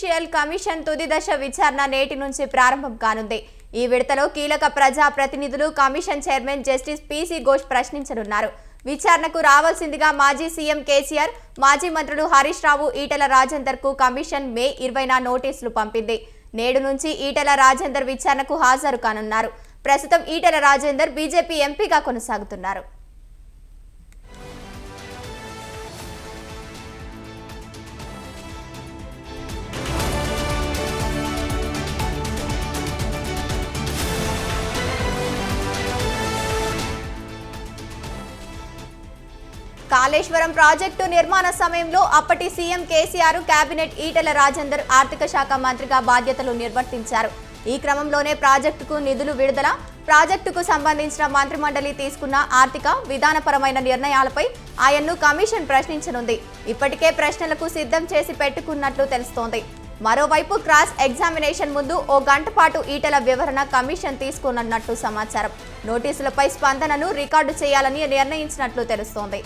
Judicial commission తుది దశ విచారణ నేటి నుంచి ప్రారంభం కానుంది. ఈ విడతలో కీలక ప్రజా ప్రతినిధులు commission chairman justice PC Ghosh ప్రశ్నించనున్నారు. విచారణకు రావాల్సిందిగా మాజీ సీఎం కేసీఆర్, మాజీ మంత్రులు హరీష్ రావు, ఈటెల రాజేందర్ కు కమిషన్ మే 20న నోటీసులు పంపింది. నేడు నుంచి ఈటెల రాజేందర్ విచారణకు హాజరు కానున్నారు. ప్రస్తుతం ఈటెల రాజేందర్ బీజేపీ ఎంపీగా కొనసాగుతున్నారు. కాళేశ్వరం ప్రాజెక్టు నిర్మాణ సమయంలో అప్పటి సీఎం కేసీఆర్, కేబినెట్ ఈటెల రాజేందర్ ఆర్థిక శాఖ మంత్రిగా బాధ్యతలు నిర్వర్తించారు. ఈ క్రమంలోనే ప్రాజెక్టుకు నిధులు విడుదల, ప్రాజెక్టుకు సంబంధించిన మంత్రిమండలి తీసుకున్న ఆర్థిక విధానపరమైన నిర్ణయాలపై ఆయన్ను కమిషన్ ప్రశ్నించనుంది. ఇప్పటికే ప్రశ్నలకు సిద్ధం చేసి పెట్టుకున్నట్లు తెలుస్తోంది. మరోవైపు క్రాస్ ఎగ్జామినేషన్ ముందు ఓ గంట పాటు ఈటెల వివరణ కమిషన్ తీసుకోనున్నట్లు సమాచారం. నోటీసులపై స్పందనను రికార్డు చేయాలని నిర్ణయించినట్లు తెలుస్తోంది.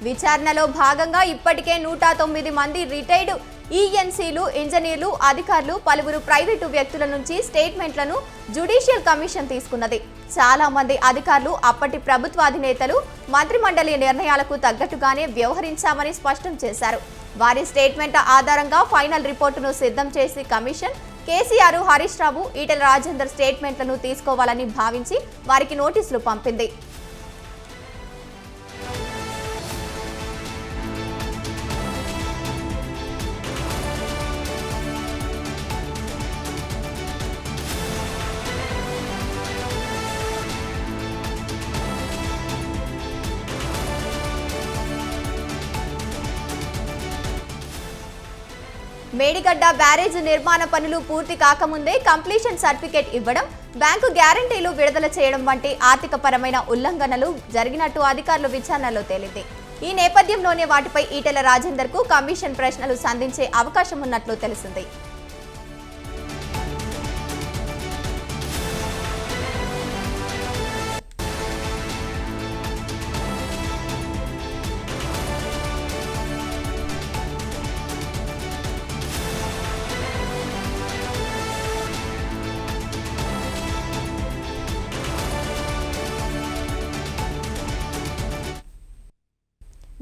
విచారణలో భాగంగా ఇప్పటికే 109 మంది రిటైర్డ్ ఈఎన్సీలు, ఇంజనీర్లు, అధికారులు, పలువురు ప్రైవేటు వ్యక్తుల నుంచి స్టేట్మెంట్లను జ్యుడిషియల్ కమిషన్ తీసుకున్నది. చాలా మంది అధికారులు అప్పటి ప్రభుత్వాధినేతలు మంత్రిమండలి నిర్ణయాలకు తగ్గట్టుగానే వ్యవహరించామని స్పష్టం చేశారు. వారి స్టేట్మెంట్ల ఆధారంగా ఫైనల్ రిపోర్టును సిద్ధం చేసి కమిషన్ కేసీఆర్, హరీష్ రావు, ఈటెల రాజేందర్ స్టేట్మెంట్లను తీసుకోవాలని భావించి వారికి నోటీసులు పంపింది. మేడిగడ్డ బ్యారేజ్ నిర్మాణ పనులు పూర్తి కాకముందే కంప్లీషన్ సర్టిఫికేట్ ఇవ్వడం, బ్యాంకు గ్యారంటీలు విడుదల చేయడం వంటి ఆర్థిక పరమైన ఉల్లంఘనలు జరిగినట్టు అధికారుల విచారణలో తేలింది. ఈ నేపథ్యంలోనే వాటిపై ఈటెల రాజేందర్ కు కమిషన్ ప్రశ్నలు సంధించే అవకాశం ఉన్నట్లు తెలిసింది.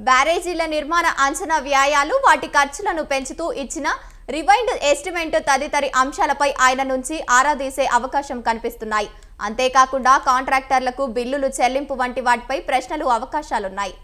బ్యారేజీల నిర్మాణ అంచనా వ్యయాలు, వాటి ఖర్చులను పెంచుతూ ఇచ్చిన రివైండ్ ఎస్టిమేట్ తదితర అంశాలపై ఆయన నుంచి ఆరా తీసే అవకాశం కనిపిస్తున్నాయి. అంతేకాకుండా కాంట్రాక్టర్లకు బిల్లులు చెల్లింపు వంటి వాటిపై ప్రశ్నలు అవకాశాలున్నాయి.